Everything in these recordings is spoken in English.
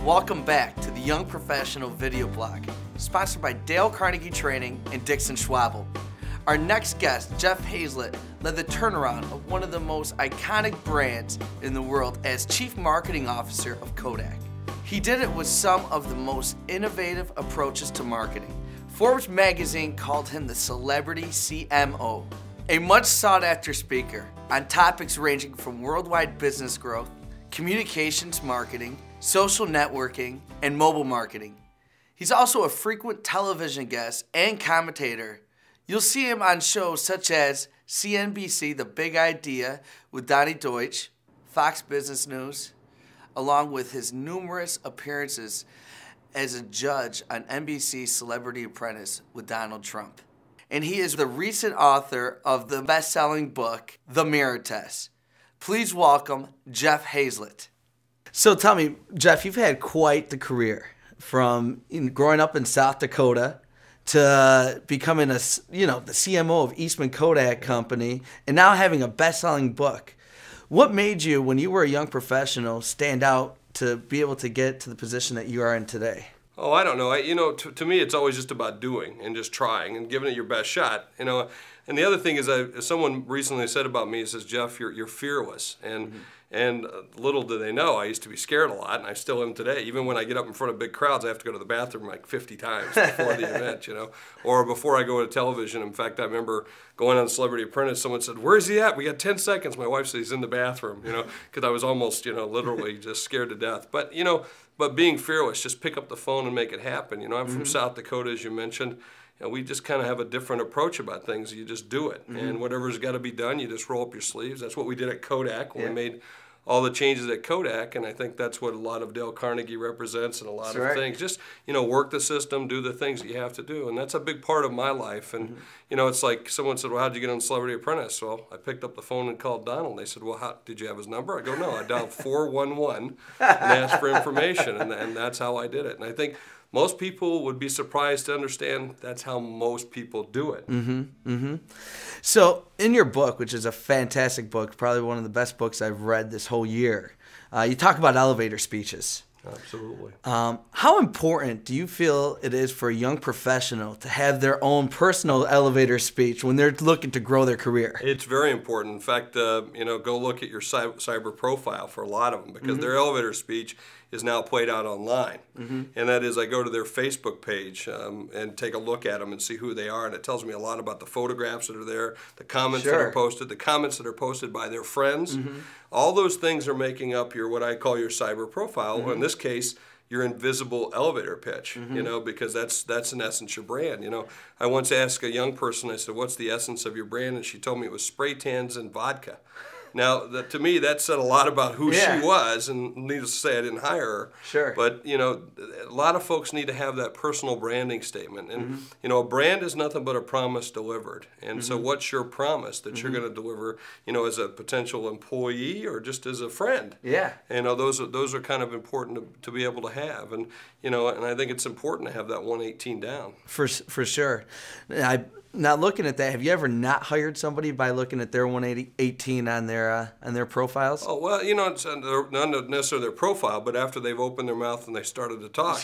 Welcome back to the Young Professional video blog, sponsored by Dale Carnegie Training and Dixon Schwabel. Our next guest, Jeff Hayzlett, led the turnaround of one of the most iconic brands in the world as Chief Marketing Officer of Kodak. He did it with some of the most innovative approaches to marketing. Forbes magazine called him the Celebrity CMO, a much sought-after speaker on topics ranging from worldwide business growth, communications marketing, social networking, and mobile marketing. He's also a frequent television guest and commentator. You'll see him on shows such as CNBC, The Big Idea with Donnie Deutsch, Fox Business News, along with his numerous appearances as a judge on NBC's Celebrity Apprentice with Donald Trump. And he is the recent author of the best-selling book, The Mirror Test. Please welcome Jeff Hayzlett. So tell me, Jeff, you've had quite the career from growing up in South Dakota to becoming the CMO of Eastman Kodak Company and now having a best-selling book. What made you, when you were a young professional, stand out to be able to get to the position that you are in today? Oh, I don't know. To me, it's always just about doing and just trying and giving it your best shot. And the other thing is, someone recently said about me, he says, Jeff, you're fearless. And little do they know, I used to be scared a lot, and I still am today. Even when I get up in front of big crowds, I have to go to the bathroom like 50 times before the event, or before I go to television. In fact, I remember going on Celebrity Apprentice, someone said, "Where's he at? We got 10 seconds." My wife said he's in the bathroom, because I was almost, literally just scared to death. But being fearless, just pick up the phone and make it happen. I'm from South Dakota, as you mentioned. We just kind of have a different approach about things. You just do it. And whatever's got to be done, you just roll up your sleeves. That's what we did at Kodak when we made all the changes at Kodak, and I think that's what a lot of Dale Carnegie represents and a lot of things. Just, work the system, do the things that you have to do, and that's a big part of my life. And, it's like someone said, well, how'd you get on Celebrity Apprentice? Well, I picked up the phone and called Donald, and they said, well, did you have his number? I go, no, I dialed 411 and asked for information, and that's how I did it. And I think most people would be surprised to understand that's how most people do it. So in your book, which is a fantastic book, probably one of the best books I've read this whole year, you talk about elevator speeches. Absolutely. How important do you feel it is for a young professional to have their own personal elevator speech when they're looking to grow their career? It's very important. In fact, go look at your cyber profile for a lot of them, because their elevator speech is now played out online. And that is, I go to their Facebook page and take a look at them and see who they are, and it tells me a lot about the photographs that are there, the comments that are posted, the comments that are posted by their friends. All those things are making up what I call your cyber profile, or in this case, your invisible elevator pitch, because that's in essence your brand. I once asked a young person, I said, what's the essence of your brand? And she told me it was spray tans and vodka. Now, to me, that said a lot about who she was, and needless to say, I didn't hire her. But, a lot of folks need to have that personal branding statement. And, a brand is nothing but a promise delivered. And so what's your promise that you're going to deliver, as a potential employee or just as a friend? Those are kind of important to be able to have. And, and I think it's important to have that 118 down. For sure. Not looking at that, have you ever not hired somebody by looking at their 118 on their profiles? Oh, well, it's not necessarily their profile, but after they've opened their mouth and they started to talk,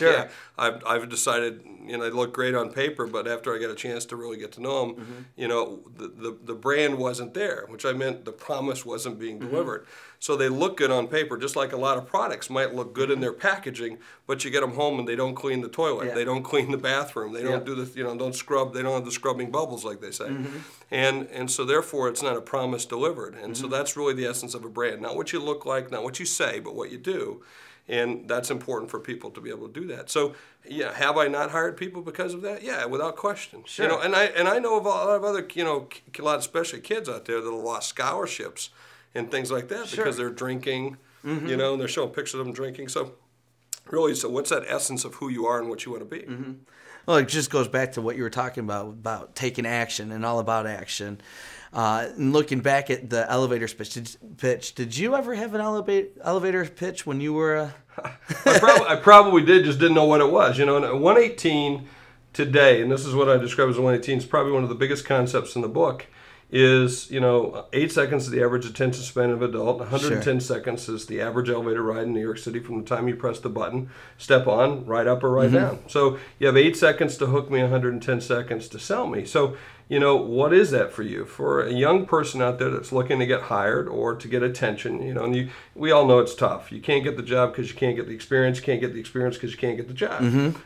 I've decided, they look great on paper, but after I got a chance to really get to know them, the brand wasn't there, which I meant the promise wasn't being delivered. So they look good on paper, just like a lot of products might look good in their packaging, but you get them home and they don't clean the toilet, they don't clean the bathroom, they don't do the, don't scrub, they don't have the scrubbing bubbles like they say. And so therefore it's not a promise delivered. And so that's really the essence of a brand. Not what you look like, not what you say, but what you do. And that's important for people to be able to do that. So, have I not hired people because of that? Yeah, without question. And I know of a lot of other, a lot of especially kids out there that have lost scholarships and things like that because they're drinking, and they're showing pictures of them drinking. So really, what's that essence of who you are and what you want to be? Well, it just goes back to what you were talking about taking action and all about action. And looking back at the elevator pitch, did you ever have an elevator pitch when you were I probably did, just didn't know what it was. And 118 today, and this is what I describe as 118, is probably one of the biggest concepts in the book, is, 8 seconds is the average attention span of an adult. 110 seconds is the average elevator ride in New York City from the time you press the button, step on, right up or right down. So you have 8 seconds to hook me, 110 seconds to sell me. So, what is that for you? For a young person out there that's looking to get hired or to get attention, and we all know it's tough. You can't get the job because you can't get the experience. You can't get the experience because you can't get the job.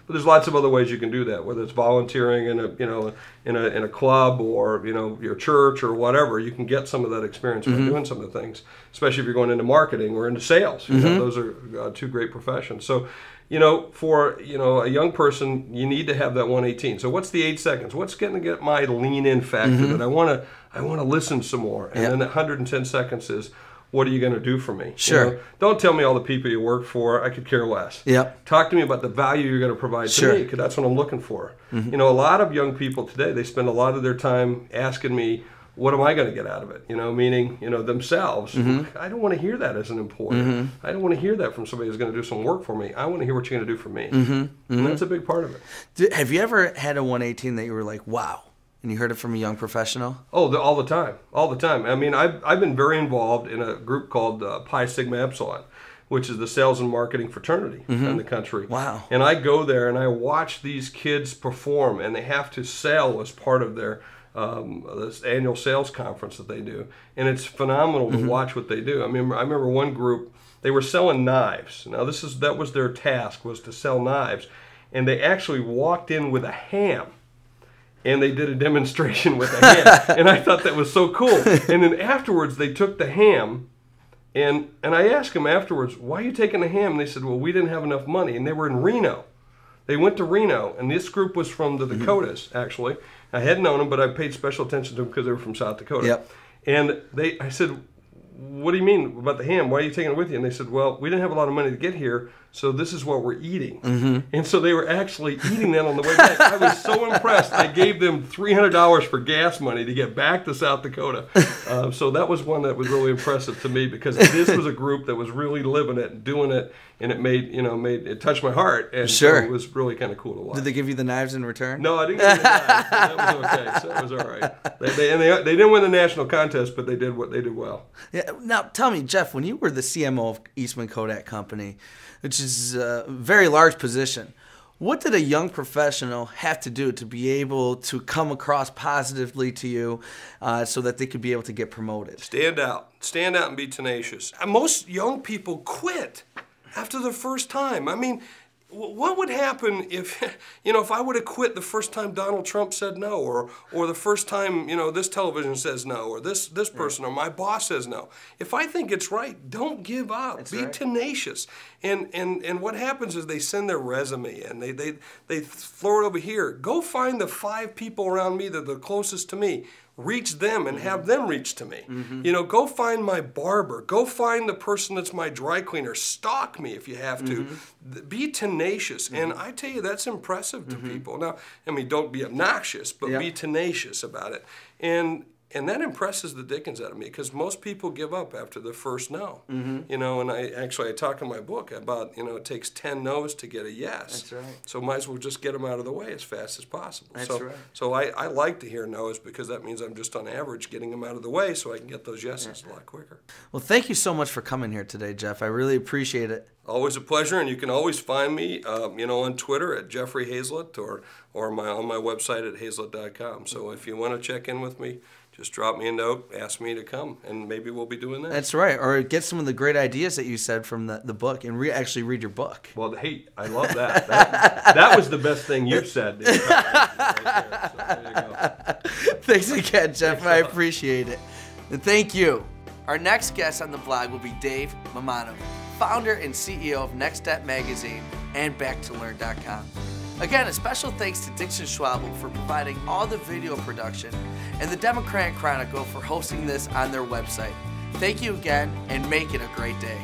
But there's lots of other ways you can do that, whether it's volunteering in a club or your church or whatever. You can get some of that experience by doing some of the things, especially if you're going into marketing or into sales. Those are two great professions. So, for a young person, you need to have that 118. So what's the 8 seconds? What's going to get my lean-in factor that I want to listen some more? And then that 110 seconds is, what are you going to do for me? Sure. Don't tell me all the people you work for. I could care less. Yep. Talk to me about the value you're going to provide to me, because that's what I'm looking for. A lot of young people today, they spend a lot of their time asking me, what am I going to get out of it? Meaning, themselves. I don't want to hear that as an employer. I don't want to hear that from somebody who's going to do some work for me. I want to hear what you're going to do for me. And that's a big part of it. Have you ever had a 118 that you were like, wow, and you heard it from a young professional? Oh, all the time. All the time. I mean, I've been very involved in a group called Pi Sigma Epsilon, which is the sales and marketing fraternity in the country. Wow. And I go there and I watch these kids perform, and they have to sell as part of their this annual sales conference that they do, and it's phenomenal to watch what they do. I remember one group, they were selling knives. Now that was their task, was to sell knives, and they actually walked in with a ham, and they did a demonstration with a ham, and I thought that was so cool. And then afterwards, they took the ham, and I asked them afterwards, why are you taking the ham? And they said, well, we didn't have enough money, and they were in Reno. They went to Reno, and this group was from the Dakotas, actually. I hadn't known them, but I paid special attention to them because they were from South Dakota. Yep. And I said, what do you mean about the ham? Why are you taking it with you? And they said, well, we didn't have a lot of money to get here, so this is what we're eating. And so they were actually eating that on the way back. I was so impressed. I gave them $300 for gas money to get back to South Dakota. So that was one that was really impressive to me, because this was a group that was really living it and doing it, and it made it touched my heart. And so it was really kind of cool to watch. Did they give you the knives in return? No, I didn't get the knives. That was okay. So that was all right. They didn't win the national contest, but they did well. Yeah. Now tell me, Jeff, when you were the CMO of Eastman Kodak Company, which is a very large position, what did a young professional have to do to be able to come across positively to you so that they could be able to get promoted? Stand out and be tenacious. Most young people quit after the first time. I mean, what would happen if I would have quit the first time Donald Trump said no, or the first time this television says no, or this person or my boss says no? If I think it's right, don't give up. That's be right. tenacious. And what happens is they send their resume and they throw it over here. Go find the 5 people around me that are the closest to me. Reach them and have them reach to me. Go find my barber. Go find the person that's my dry cleaner. Stalk me if you have to. Be tenacious. And I tell you, that's impressive to people. Now, don't be obnoxious, but be tenacious about it. And that impresses the dickens out of me, because most people give up after the first no. And I talk in my book about, it takes 10 no's to get a yes. That's right. So might as well just get them out of the way as fast as possible. That's right. So I like to hear no's, because that means I'm just on average getting them out of the way so I can get those yeses a lot quicker. Well, thank you so much for coming here today, Jeff. I really appreciate it. Always a pleasure, and you can always find me, on Twitter at Jeffrey Hayzlett or on my website at hayzlett.com. So if you want to check in with me, just drop me a note, ask me to come, and maybe we'll be doing that. That's right. Or get some of the great ideas that you said from the book and actually read your book. Well, hey, I love that. That was the best thing you've said. Right there. So there you go. Thanks again, Jeff. I appreciate it. And thank you. Our next guest on the blog will be Dave Mamano, founder and CEO of Next Step Magazine and BackToLearn.com. Again, a special thanks to Dixon Schwabel for providing all the video production and the Democratic Chronicle for hosting this on their website. Thank you again, and make it a great day.